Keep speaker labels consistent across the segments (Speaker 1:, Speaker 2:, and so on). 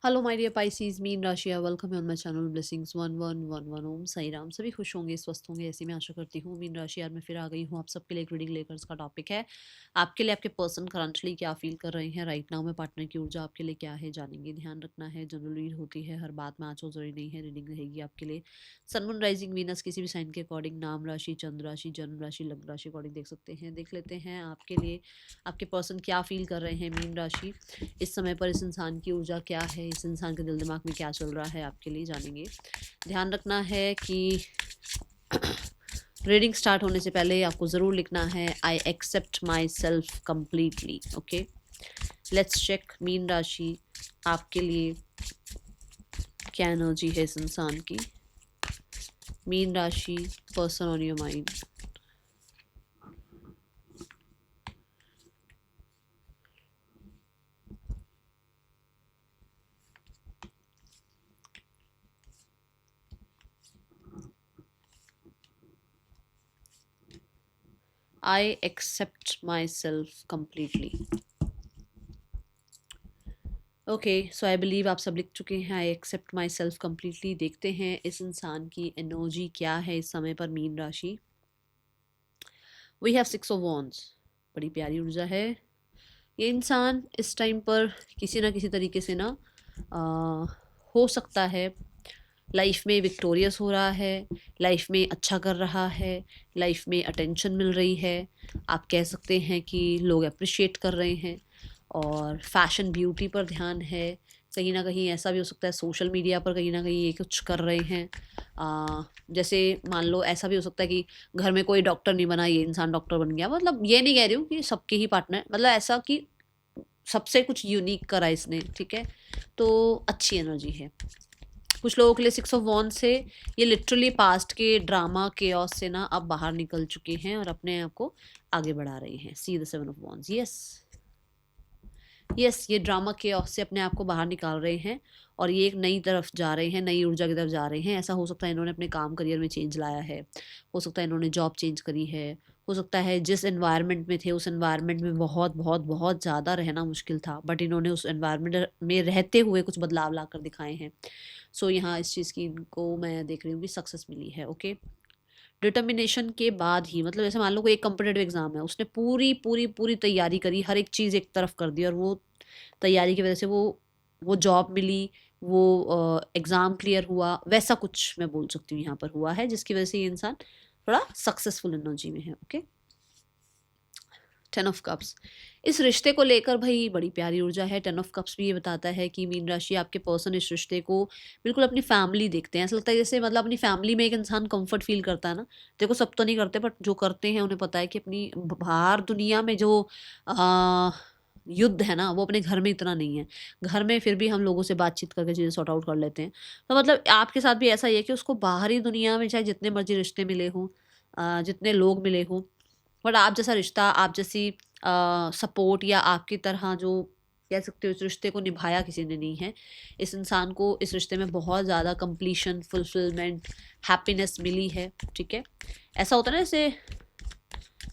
Speaker 1: Hello my dear Pisces, मीन राशि welcome on my channel blessings 1111 Om Sai Ram. सभी खुश होंगे, स्वस्थ होंगे, ऐसी मैं आशा करती हूँ। मीन राशि यार मैं फिर आ गई हूँ आप सबके लिए एक रीडिंग लेकर। इसका टॉपिक है आपके लिए आपके पर्सन करंटली क्या फील कर रहे हैं राइट नाउ में। पार्टनर की ऊर्जा आपके लिए क्या है जानेंगे। ध्यान रखना है, जनरल रीड होती है, हर बात में आज जरूरी नहीं है। रीडिंग रहेगी आपके लिए सन मून राइजिंग वीनस किसी भी साइन के अकॉर्डिंग, नाम राशि, चंद्र राशि, जन्म राशि, लग्न राशि अकॉर्डिंग देख सकते हैं। देख लेते हैं आपके लिए आपके पर्सन क्या फील कर रहे हैं। मीन राशि इस समय पर इस इंसान की ऊर्जा क्या है, इस इंसान के दिल दिमाग में क्या चल रहा है आपके लिए जानेंगे। ध्यान रखना है कि रीडिंग स्टार्ट होने से पहले आपको ज़रूर लिखना है I accept my self completely. Okay, let's check मीन राशि आपके लिए क्या एनर्जी है इस इंसान की। मीन राशि person on your mind. I accept my self completely. Okay, so I believe आप सब लिख चुके हैं I accept my self completely. देखते हैं इस इंसान की एनर्जी क्या है इस समय पर। मीन राशि वी हैव 6 ऑफ वॉन्ड्स, बड़ी प्यारी ऊर्जा है। ये इंसान इस टाइम पर किसी ना किसी तरीके से ना हो सकता है लाइफ में विक्टोरियस हो रहा है, लाइफ में अच्छा कर रहा है, लाइफ में अटेंशन मिल रही है। आप कह सकते हैं कि लोग अप्रिशिएट कर रहे हैं और फैशन ब्यूटी पर ध्यान है। कहीं ना कहीं ऐसा भी हो सकता है सोशल मीडिया पर कहीं ना कहीं ये कुछ कर रहे हैं। जैसे मान लो ऐसा भी हो सकता है कि घर में कोई डॉक्टर नहीं बना, ये इंसान डॉक्टर बन गया। मतलब ये नहीं कह रही हूँ कि सबके ही पार्टनर, मतलब ऐसा कि सबसे कुछ यूनिक करा इसने, ठीक है। तो अच्छी एनर्जी है कुछ लोगों के लिए। 6 ऑफ वॉन्ड से ये लिटरली पास्ट के ड्रामा केओस से ना अब बाहर निकल चुके हैं और अपने आप को आगे बढ़ा रहे हैं। See the 7 of wands, yes yes, ये ड्रामा केओस से अपने आप को बाहर निकाल रहे हैं और ये एक नई तरफ जा रहे हैं, नई ऊर्जा की तरफ जा रहे हैं। ऐसा हो सकता है इन्होंने अपने काम करियर में चेंज लाया है, हो सकता है इन्होंने जॉब चेंज करी है, हो सकता है जिस एनवायरनमेंट में थे उस एनवायरनमेंट में बहुत बहुत बहुत ज़्यादा रहना मुश्किल था, बट इन्होंने उस एनवायरनमेंट में रहते हुए कुछ बदलाव ला कर दिखाए हैं। सो यहाँ इस चीज़ की इनको मैं देख रही हूँ कि सक्सेस मिली है। ओके, डिटर्मिनेशन के बाद ही, मतलब जैसे मान लो कोई एक कम्पिटेटिव एग्जाम है, उसने पूरी पूरी पूरी तैयारी करी, हर एक चीज़ एक तरफ कर दी और वो तैयारी की वजह से वो जॉब मिली, वो एग्ज़ाम क्लियर हुआ, वैसा कुछ मैं बोल सकती हूँ यहाँ पर हुआ है जिसकी वजह से ये इंसान थोड़ा सक्सेसफुल एनर्जी में है। ओके, 10 ऑफ कप्स इस रिश्ते को लेकर भाई बड़ी प्यारी ऊर्जा है। 10 ऑफ कप्स भी ये बताता है कि मीन राशि आपके पर्सन इस रिश्ते को बिल्कुल अपनी फैमिली देखते हैं। ऐसा लगता है जैसे मतलब अपनी फैमिली में एक इंसान कंफर्ट फील करता है ना। देखो सब तो नहीं करते, बट जो करते हैं उन्हें पता है कि अपनी बाहर दुनिया में जो आ, युद्ध है ना वो अपने घर में इतना नहीं है। घर में फिर भी हम लोगों से बातचीत करके चीज़ें सॉर्ट आउट कर लेते हैं। तो मतलब आपके साथ भी ऐसा ही है कि उसको बाहरी दुनिया में चाहे जितने मर्जी रिश्ते मिले हों, जितने लोग मिले हों, बट आप जैसा रिश्ता, आप जैसी सपोर्ट या आपकी तरह जो कह सकते हो इस रिश्ते को निभाया किसी ने नहीं है। इस इंसान को इस रिश्ते में बहुत ज़्यादा कंप्लीशन, फुलफिलमेंट, हैप्पीनेस मिली है। ठीक है, ऐसा होता है ना जैसे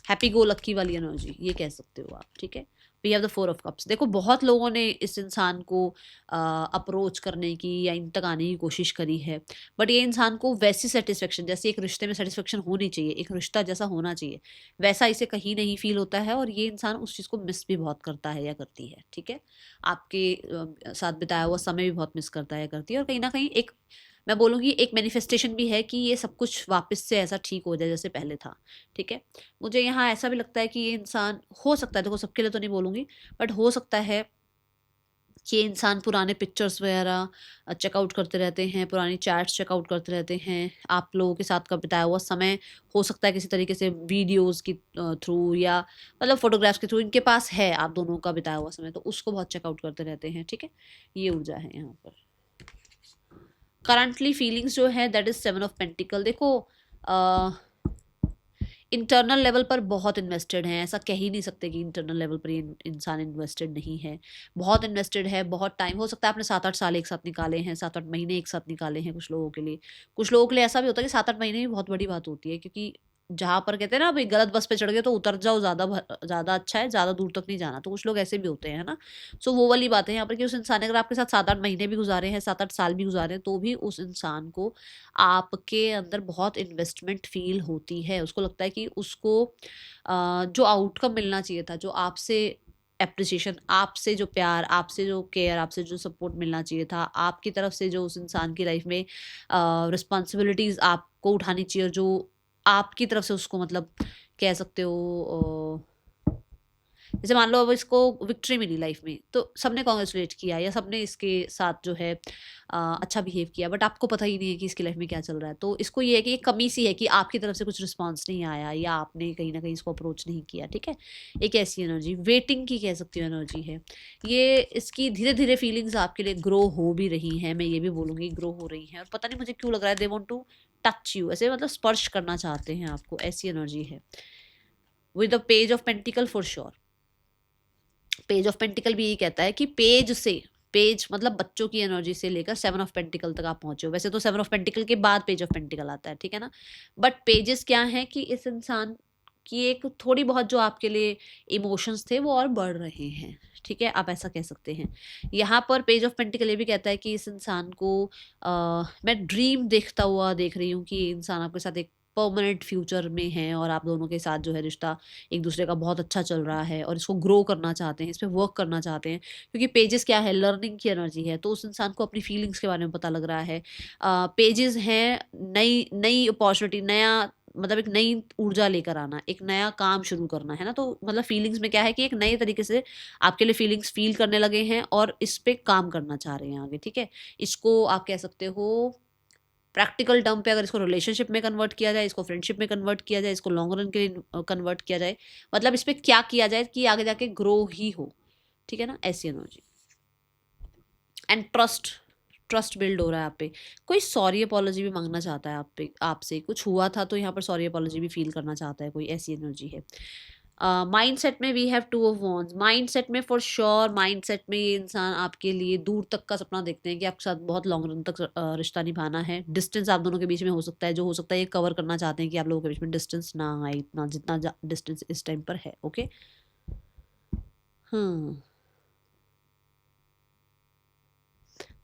Speaker 1: हैप्पी गो लक्की वाली एनर्जी, ये कह सकते हो आप। ठीक है, we have the 4 of cups. देखो बहुत लोगों ने इस इंसान को अप्रोच करने की या इन तक आने की कोशिश करी है, बट ये इंसान को वैसी सेटिस्फेक्शन, जैसे एक रिश्ते में सेटिस्फेक्शन होनी चाहिए, एक रिश्ता जैसा होना चाहिए, वैसा इसे कहीं नहीं फील होता है और ये इंसान उस चीज़ को मिस भी बहुत करता है या करती है। ठीक है, आपके साथ बिताया हुआ समय भी बहुत मिस करता है या करती है। और कहीं ना कहीं एक, मैं बोलूँगी एक मैनिफेस्टेशन भी है कि ये सब कुछ वापस से ऐसा ठीक हो जाए जैसे पहले था। ठीक है, मुझे यहाँ ऐसा भी लगता है कि ये इंसान हो सकता है, देखो सबके लिए तो नहीं बोलूँगी, बट हो सकता है कि ये इंसान पुराने पिक्चर्स वगैरह चेकआउट करते रहते हैं, पुरानी चैट्स चेकआउट करते रहते हैं। आप लोगों के साथ का बिताया हुआ समय हो सकता है किसी तरीके से वीडियोज़ की थ्रू या मतलब फ़ोटोग्राफ्स के थ्रू इनके पास है आप दोनों का बिताया हुआ समय, तो उसको बहुत चेकआउट करते रहते हैं। ठीक है, ये ऊर्जा है यहाँ पर। करंटली फीलिंग्स जो है दैट इज 7 ऑफ पेंटिकल। देखो इंटरनल लेवल पर बहुत इन्वेस्टेड हैं, ऐसा कह ही नहीं सकते कि इंटरनल लेवल पर ये इंसान इन्वेस्टेड नहीं है। बहुत इन्वेस्टेड है, बहुत टाइम, हो सकता है आपने 7-8 साल एक साथ निकाले हैं, 7-8 महीने एक साथ निकाले हैं कुछ लोगों के लिए। कुछ लोगों के लिए ऐसा भी होता है कि 7-8 महीने भी बहुत बड़ी बात होती है, क्योंकि जहाँ पर कहते हैं ना, भाई गलत बस पे चढ़ गए तो उतर जाओ, ज़्यादा अच्छा है, ज़्यादा दूर तक नहीं जाना। तो कुछ लोग ऐसे भी होते हैं, है ना? सो वो वाली बात है यहाँ पर कि उस इंसान ने अगर आपके साथ 7-8 महीने भी गुज़ारे हैं, 7-8 साल भी गुज़ारे हैं, तो भी उस इंसान को आपके अंदर बहुत इन्वेस्टमेंट फ़ील होती है। उसको लगता है कि उसको जो आउटकम मिलना चाहिए था, जो आपसे एप्रिसिएशन, आपसे जो प्यार, आपसे जो केयर, आपसे जो सपोर्ट मिलना चाहिए था, आपकी तरफ से जो उस इंसान की लाइफ़ में रिस्पॉन्सिबिलिटीज़ आपको उठानी चाहिए, और जो आपकी तरफ से उसको मतलब कह सकते हो, जैसे मान लो अब इसको विक्ट्री मिली लाइफ में, तो सबने कॉन्ग्रेचुलेट किया या सबने इसके साथ जो है अच्छा बिहेव किया, बट आपको पता ही नहीं है कि इसकी लाइफ में क्या चल रहा है। तो इसको ये है कि एक कमी सी है कि आपकी तरफ से कुछ रिस्पॉन्स नहीं आया, या आपने कहीं ना कहीं इसको अप्रोच नहीं किया। ठीक है, एक ऐसी एनर्जी वेटिंग की कह सकती हूँ एनर्जी है ये। इसकी धीरे धीरे फीलिंग्स आपके लिए ग्रो हो भी रही हैं, मैं ये भी बोलूँगी ग्रो हो रही हैं, और पता नहीं मुझे क्यों लग रहा है they want to touch you, ऐसे मतलब स्पर्श करना चाहते हैं आपको, ऐसी एनर्जी है with the page of pentacle for sure. Page of pentacle भी यही कहता है कि पेज मतलब बच्चों की एनर्जी से लेकर 7 ऑफ पेंटिकल तक आप पहुंचे हो। वैसे तो 7 ऑफ पेंटिकल के बाद पेज ऑफ पेंटिकल आता है, ठीक है ना? बट पेजेस क्या है कि इस इंसान की एक थोड़ी बहुत जो आपके लिए इमोशंस थे वो और बढ़ रहे हैं। ठीक है, आप ऐसा कह सकते हैं। यहाँ पर पेज ऑफ पेंटिकल ये भी कहता है कि इस इंसान को मैं ड्रीम देखता हुआ देख रही हूँ कि ये इंसान आपके साथ एक परमानेंट फ्यूचर में है, और आप दोनों के साथ जो है रिश्ता एक दूसरे का बहुत अच्छा चल रहा है, और इसको ग्रो करना चाहते हैं, इस पे वर्क करना चाहते हैं। क्योंकि पेजेस क्या है, लर्निंग की एनर्जी है, तो उस इंसान को अपनी फीलिंग्स के बारे में पता लग रहा है। पेजेस हैं नई नई अपॉर्चुनिटी, नया मतलब एक नई ऊर्जा लेकर आना, एक नया काम शुरू करना, है ना? तो मतलब फीलिंग्स में क्या है कि एक नए तरीके से आपके लिए फीलिंग्स फील करने लगे हैं और इस पे काम करना चाह रहे हैं आगे। ठीक है, इसको आप कह सकते हो प्रैक्टिकल टर्म पे, अगर इसको रिलेशनशिप में कन्वर्ट किया जाए, इसको फ्रेंडशिप में कन्वर्ट किया जाए, इसको लॉन्ग रन के लिए कन्वर्ट किया जाए, मतलब इस पे क्या किया जाए कि आगे जाके ग्रो ही हो। ठीक है ना, ऐसी energy. And trust, trust build हो रहा है आप पे। कोई सॉरी अपॉलॉजी भी मांगना चाहता है आप पे, आपसे कुछ हुआ था तो यहाँ पर सॉरी अपॉलॉजी भी फील करना चाहता है कोई, ऐसी एनर्जी है। माइंड सेट में we have 2 of wands. Mind set में फॉर श्योर, माइंड सेट में ये इंसान आपके लिए दूर तक का सपना देखते हैं कि आपके साथ बहुत लॉन्ग रन तक रिश्ता निभाना है। डिस्टेंस आप दोनों के बीच में हो सकता है, जो हो सकता है ये कवर करना चाहते हैं कि आप लोगों के बीच में डिस्टेंस ना आए इतना, जितना डिस्टेंस इस टाइम पर है। ओके, हाँ,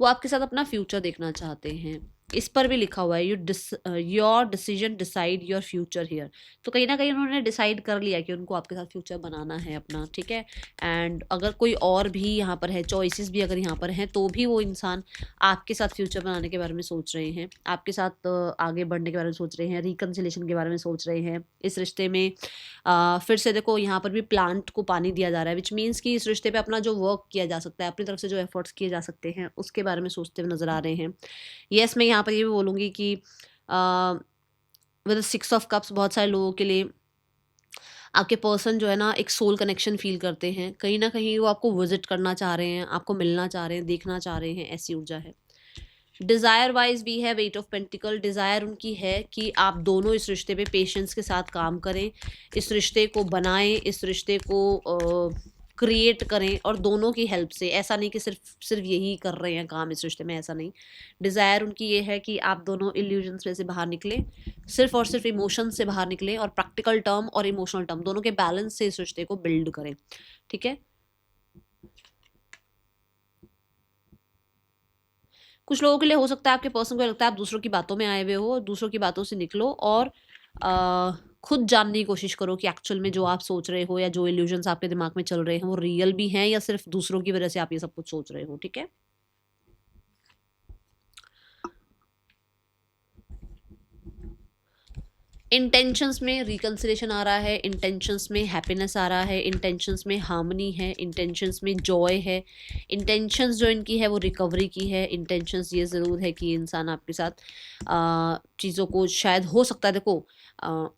Speaker 1: वो आपके साथ अपना फ्यूचर देखना चाहते हैं। इस पर भी लिखा हुआ है your decision decide your future here. तो कहीं ना कहीं उन्होंने डिसाइड कर लिया कि उनको आपके साथ फ्यूचर बनाना है अपना। ठीक है, एंड अगर कोई और भी यहाँ पर है, चॉइसेस भी अगर यहाँ पर हैं, तो भी वो इंसान आपके साथ फ्यूचर बनाने के बारे में सोच रहे हैं, आपके साथ आगे बढ़ने के बारे में सोच रहे हैं, रिकन्सिलेशन के बारे में सोच रहे हैं। इस रिश्ते में फिर से देखो यहाँ पर भी प्लांट को पानी दिया जा रहा है, विच मीन्स कि इस रिश्ते पे अपना जो वर्क किया जा सकता है, अपनी तरफ से जो एफर्ट्स किए जा सकते हैं, उसके बारे में सोचते हुए नजर आ रहे हैं। यस, मैं यहाँ पर ये भी बोलूँगी कि विद 6 ऑफ कप्स बहुत सारे लोगों के लिए आपके पर्सन जो है ना एक सोल कनेक्शन फील करते हैं, कहीं ना कहीं वो आपको विजिट करना चाह रहे हैं, आपको मिलना चाह रहे हैं, देखना चाह रहे हैं, ऐसी ऊर्जा है। डिज़ायर वाइज भी है 8 ऑफ पेंटिकल। डिज़ायर उनकी है कि आप दोनों इस रिश्ते पे पेशेंस के साथ काम करें, इस रिश्ते को बनाएं, इस रिश्ते को क्रिएट करें, और दोनों की हेल्प से। ऐसा नहीं कि सिर्फ सिर्फ यही कर रहे हैं काम इस रिश्ते में, ऐसा नहीं। डिज़ायर उनकी ये है कि आप दोनों इल्यूजन्स में से बाहर निकलें, सिर्फ और सिर्फ इमोशंस से बाहर निकलें, और प्रैक्टिकल टर्म और इमोशनल टर्म दोनों के बैलेंस से इस रिश्ते को बिल्ड करें। ठीक है, कुछ लोगों के लिए हो सकता है आपके पर्सन को लगता है आप दूसरों की बातों में आए हुए हो, दूसरों की बातों से निकलो और खुद जानने की कोशिश करो कि एक्चुअल में जो आप सोच रहे हो या जो इल्यूजन्स आपके दिमाग में चल रहे हैं वो रियल भी हैं या सिर्फ दूसरों की वजह से आप ये सब कुछ सोच रहे हो। ठीक है, इंटेंशंस में रिकन्सिलेशन आ रहा है, इंटेंशंस में हैप्पीनेस आ रहा है, इंटेंशंस में हार्मनी है, इंटेंशंस में जॉय है, इंटेंशंस जो इनकी है वो रिकवरी की है। इंटेंशंस ये ज़रूर है कि इंसान आपके साथ चीज़ों को शायद हो सकता है, देखो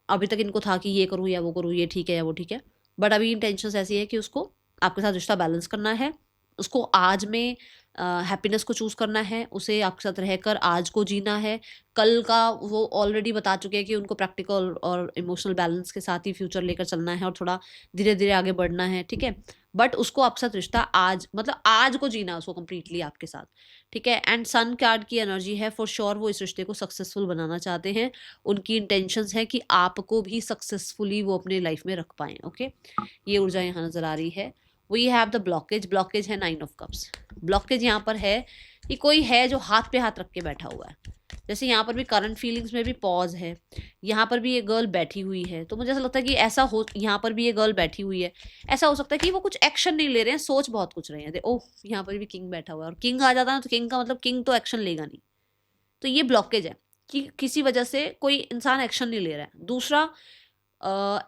Speaker 1: अभी तक इनको था कि ये करूँ या वो करूँ, ये ठीक है या वो ठीक है, बट अभी इंटेंशंस ऐसी है कि उसको आपके साथ रिश्ता बैलेंस करना है, उसको आज में हैप्पीनेस को चूज़ करना है, उसे आपके साथ रहकर आज को जीना है। कल का वो ऑलरेडी बता चुके हैं कि उनको प्रैक्टिकल और इमोशनल बैलेंस के साथ ही फ्यूचर लेकर चलना है और थोड़ा धीरे धीरे आगे बढ़ना है, ठीक है। बट उसको आपके साथ रिश्ता आज, मतलब आज को जीना है उसको कंप्लीटली आपके साथ, ठीक है। एंड सन कार्ड की एनर्जी है, फॉर श्योर वो इस रिश्ते को सक्सेसफुल बनाना चाहते हैं। उनकी इंटेंशंस है कि आपको भी सक्सेसफुली वो अपने लाइफ में रख पाएँ, ओके। ये ऊर्जा यहाँ नज़र आ रही है। We have the blockage, blockage है 9 ऑफ कप्स। ब्लॉकेज यहाँ पर है कि कोई है जो हाथ पे हाथ रख के बैठा हुआ है। जैसे यहाँ पर भी करंट फीलिंग्स में भी पॉज है, यहाँ पर भी ये गर्ल बैठी हुई है, तो मुझे ऐसा लगता है कि ऐसा हो, यहाँ पर भी ये गर्ल बैठी हुई है, ऐसा हो सकता है कि वो कुछ एक्शन नहीं ले रहे हैं, सोच बहुत कुछ रहे हैं। ओह, यहाँ पर भी किंग बैठा हुआ है, और किंग आ जाता है ना, तो किंग का मतलब किंग तो एक्शन लेगा नहीं। तो ये ब्लॉकेज है कि किसी वजह से कोई इंसान एक्शन नहीं ले रहा है। दूसरा,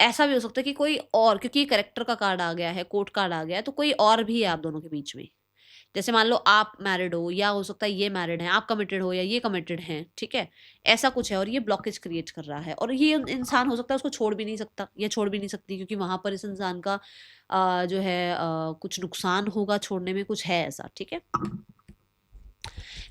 Speaker 1: ऐसा भी हो सकता है कि कोई और, क्योंकि कैरेक्टर का कार्ड आ गया है, कोर्ट कार्ड आ गया है, तो कोई और भी है आप दोनों के बीच में। जैसे मान लो आप मैरिड हो, या हो सकता है ये मैरिड हैं, आप कमिटेड हो या ये कमिटेड हैं, ठीक है। ऐसा कुछ है और ये ब्लॉकेज क्रिएट कर रहा है, और ये इंसान हो सकता है उसको छोड़ भी नहीं सकता या छोड़ भी नहीं सकती, क्योंकि वहां पर इस इंसान का जो है कुछ नुकसान होगा छोड़ने में, कुछ है ऐसा, ठीक है।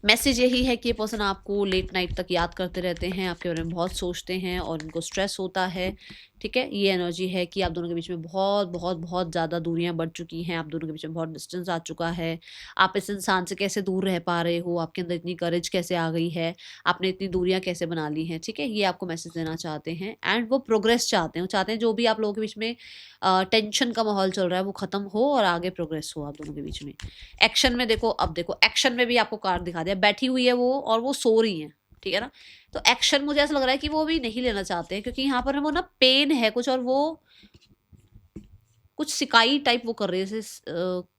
Speaker 1: मैसेज यही है कि ये पर्सन आपको लेट नाइट तक याद करते रहते हैं, आपके बारे में बहुत सोचते हैं और उनको स्ट्रेस होता है, ठीक है। ये एनर्जी है कि आप दोनों के बीच में बहुत बहुत बहुत ज़्यादा दूरियां बढ़ चुकी हैं, आप दोनों के बीच में बहुत डिस्टेंस आ चुका है। आप इस इंसान से कैसे दूर रह पा रहे हो, आपके अंदर इतनी करेज कैसे आ गई है, आपने इतनी दूरियां कैसे बना ली हैं, ठीक है। ये आपको मैसेज देना चाहते हैं, एंड वो प्रोग्रेस चाहते हैं। वो चाहते हैं जो भी आप लोगों के बीच में टेंशन का माहौल चल रहा है वो ख़त्म हो और आगे प्रोग्रेस हो आप दोनों के बीच में। एक्शन में देखो, अब देखो एक्शन में भी आपको कार्ड दिखा दिया, बैठी हुई है वो और वो सो रही है, ठीक है ना। तो एक्शन मुझे ऐसा लग रहा है कि वो भी नहीं लेना चाहते हैं, क्योंकि यहाँ पर वो ना पेन है कुछ, और वो कुछ सिकाई टाइप वो कर रहे हैं, जैसे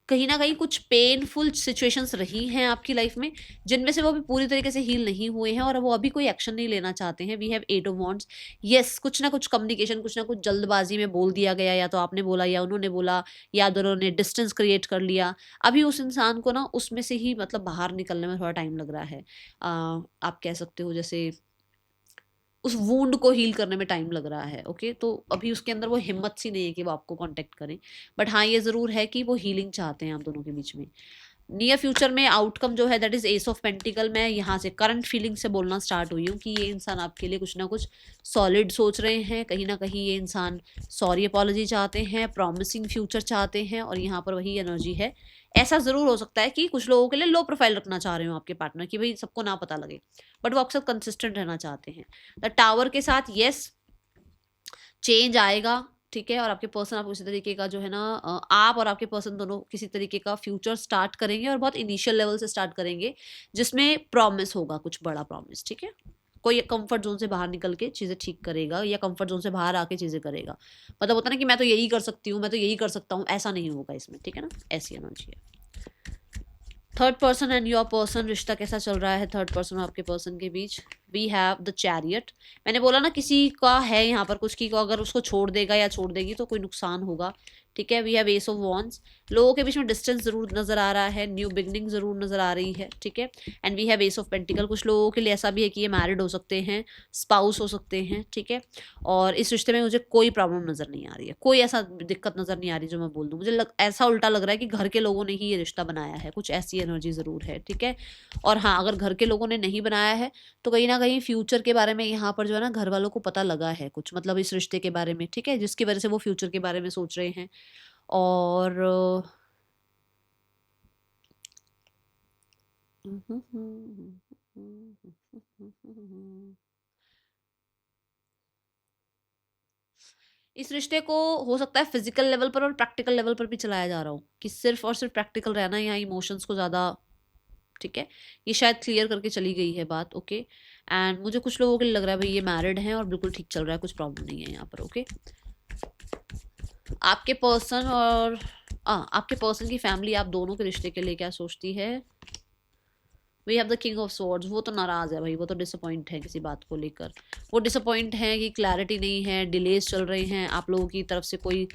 Speaker 1: कहीं ना कहीं कुछ पेनफुल सिचुएशंस रही हैं आपकी लाइफ में, जिनमें से वो भी पूरी तरीके से हील नहीं हुए हैं, और वो अभी कोई एक्शन नहीं लेना चाहते हैं। We have 8 of wands. Yes, कुछ ना कुछ कम्युनिकेशन, कुछ ना कुछ जल्दबाजी में बोल दिया गया, या तो आपने बोला या उन्होंने बोला, या दोनों ने डिस्टेंस क्रिएट कर लिया। अभी उस इंसान को ना उसमें से ही मतलब बाहर निकलने में थोड़ा टाइम लग रहा है। आप कह सकते हो जैसे उस वूंड को हील करने में टाइम लग रहा है, ओके। तो अभी उसके अंदर वो हिम्मत सी नहीं है कि वो आपको कांटेक्ट करें, बट हाँ ये ज़रूर है कि वो हीलिंग चाहते हैं आप दोनों के बीच में। नियर फ्यूचर में आउटकम जो है that is S of pentacle. मैं यहाँ से करंट फीलिंग से बोलना स्टार्ट हुई हूँ कि ये इंसान आपके लिए कुछ ना कुछ सॉलिड सोच रहे हैं, कहीं ना कहीं ये इंसान सॉरी अपॉलॉजी चाहते हैं, प्रॉमिसिंग फ्यूचर चाहते हैं, और यहाँ पर वही एनर्जी है। ऐसा ज़रूर हो सकता है कि कुछ लोगों के लिए लो प्रोफाइल रखना चाह रहे हो आपके पार्टनर, कि भाई सबको ना पता लगे, बट वो आपके साथ कंसिस्टेंट रहना चाहते हैं। द टावर के साथ यस, चेंज आएगा, ठीक है। और आपके पर्सन आपको इसी तरीके का जो है ना, आप और आपके पर्सन दोनों किसी तरीके का फ्यूचर स्टार्ट करेंगे, और बहुत इनिशियल लेवल से स्टार्ट करेंगे, जिसमें प्रॉमिस होगा, कुछ बड़ा प्रॉमिस, ठीक है। कोई कंफर्ट जोन से बाहर निकल के चीज़ें ठीक करेगा, या कंफर्ट जोन से बाहर आके चीज़ें करेगा। मतलब होता ना कि मैं तो यही कर सकती हूँ, मैं तो यही कर सकता हूँ, ऐसा नहीं होगा इसमें, ठीक है ना। ऐसी एनर्जी है। Third person and your person, रिश्ता कैसा चल रहा है थर्ड पर्सन और आपके पर्सन के बीच। We have the chariot. मैंने बोला ना किसी का है यहाँ पर कुछ, की को अगर उसको छोड़ देगा या छोड़ देगी तो कोई नुकसान होगा, ठीक है। We have ace of wands. लोगों के बीच में डिस्टेंस जरूर नजर आ रहा है, न्यू बिगनिंग जरूर नजर आ रही है, ठीक है। And we have ace of pentacle. कुछ लोगों के लिए ऐसा भी है कि ये मैरिड हो सकते हैं, स्पाउस हो सकते हैं, ठीक है। और इस रिश्ते में मुझे कोई प्रॉब्लम नजर नहीं आ रही है, कोई ऐसा दिक्कत नजर नहीं आ रही जो मैं बोल दूँ। मुझे ऐसा उल्टा लग रहा है कि घर के लोगों ने ही ये रिश्ता बनाया है, कुछ ऐसी एनर्जी जरूर है, ठीक है। और हाँ, अगर घर के लोगों ने नहीं बनाया है तो कहीं ना कहीं फ्यूचर के बारे में यहाँ पर जो है ना घर वालों को पता लगा है कुछ, मतलब इस रिश्ते के बारे में, ठीक है, जिसकी वजह से वो फ्यूचर के बारे में सोच रहे हैं। और इस रिश्ते को हो सकता है फिजिकल लेवल पर और प्रैक्टिकल लेवल पर भी चलाया जा रहा हो, कि सिर्फ और सिर्फ प्रैक्टिकल रहना, यहाँ इमोशंस को ज़्यादा, ठीक है। ये शायद क्लियर करके चली गई है बात, ओके। एंड मुझे कुछ लोगों के लिए लग रहा है भाई ये मैरिड हैं और बिल्कुल ठीक चल रहा है, कुछ प्रॉब्लम नहीं है यहाँ पर, ओके। आपके पर्सन और आपके पर्सन की फैमिली आप दोनों के रिश्ते के लिए क्या सोचती है। We have the king of swords. वो तो नाराज़ है भाई, वो तो डिसअपॉइंट है किसी बात को लेकर। वो डिसअपॉइंट है कि क्लैरिटी नहीं है, डिलेज चल रहे हैं, आप लोगों की तरफ से कोई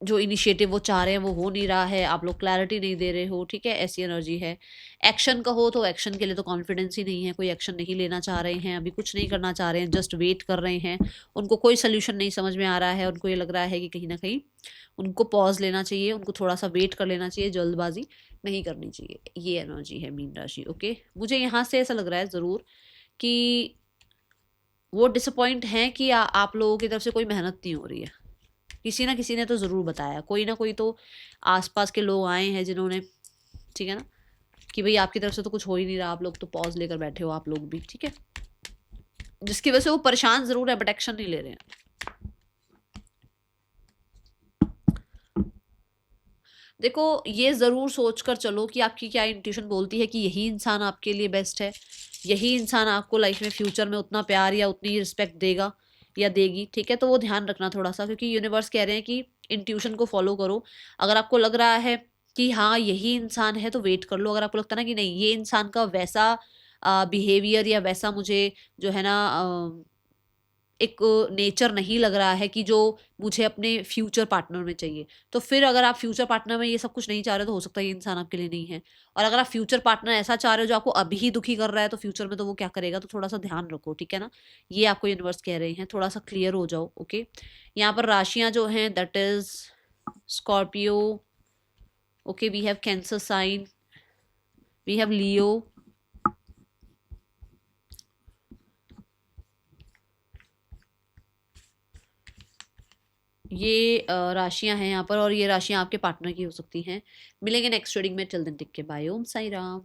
Speaker 1: जो इनिशिएटिव वो चाह रहे हैं वो हो नहीं रहा है, आप लोग क्लैरिटी नहीं दे रहे हो, ठीक है, ऐसी एनर्जी है। एक्शन का हो तो एक्शन के लिए तो कॉन्फिडेंस ही नहीं है, कोई एक्शन नहीं लेना चाह रहे हैं, अभी कुछ नहीं करना चाह रहे हैं, जस्ट वेट कर रहे हैं। उनको कोई सोल्यूशन नहीं समझ में आ रहा है, उनको ये लग रहा है कि कहीं ना कहीं उनको पॉज लेना चाहिए, उनको थोड़ा सा वेट कर लेना चाहिए, जल्दबाजी नहीं करनी चाहिए। ये एनर्जी है मीन राशि। ओके, मुझे यहाँ से ऐसा लग रहा है ज़रूर कि वो डिसअपॉइंट हैं कि आप लोगों की तरफ से कोई मेहनत नहीं हो रही है। किसी ना किसी ने तो ज़रूर बताया, कोई ना कोई तो आसपास के लोग आए हैं जिन्होंने, ठीक है ना, कि भाई आपकी तरफ से तो कुछ हो ही नहीं रहा, आप लोग तो पॉज लेकर बैठे हो, आप लोग भी, ठीक है, जिसकी वजह से वो परेशान ज़रूर है बट एक्शन नहीं ले रहे हैं। देखो, ये ज़रूर सोचकर चलो कि आपकी क्या इंट्यूशन बोलती है कि यही इंसान आपके लिए बेस्ट है, यही इंसान आपको लाइफ में फ्यूचर में उतना प्यार या उतनी रिस्पेक्ट देगा या देगी, ठीक है। तो वो ध्यान रखना थोड़ा सा, क्योंकि यूनिवर्स कह रहे हैं कि इंट्यूशन को फॉलो करो। अगर आपको लग रहा है कि हाँ यही इंसान है तो वेट कर लो। अगर आपको लगता है ना कि नहीं ये इंसान का वैसा बिहेवियर या वैसा मुझे जो है ना एक नेचर नहीं लग रहा है कि जो मुझे अपने फ्यूचर पार्टनर में चाहिए, तो फिर अगर आप फ्यूचर पार्टनर में ये सब कुछ नहीं चाह रहे तो हो सकता है ये इंसान आपके लिए नहीं है। और अगर आप फ्यूचर पार्टनर ऐसा चाह रहे हो जो आपको अभी ही दुखी कर रहा है, तो फ्यूचर में तो वो क्या करेगा, तो थोड़ा सा ध्यान रखो, ठीक है ना। ये आपको यूनिवर्स कह रहे हैं, थोड़ा सा क्लियर हो जाओ। ओके, यहाँ पर राशियां जो हैं that is Scorpio, okay, we have Cancer sign, we have Leo, ये राशियां हैं यहाँ पर, और ये राशियां आपके पार्टनर की हो सकती हैं। मिलेंगे नेक्स्ट रीडिंग में, till then take care, bye, Om Sai Ram.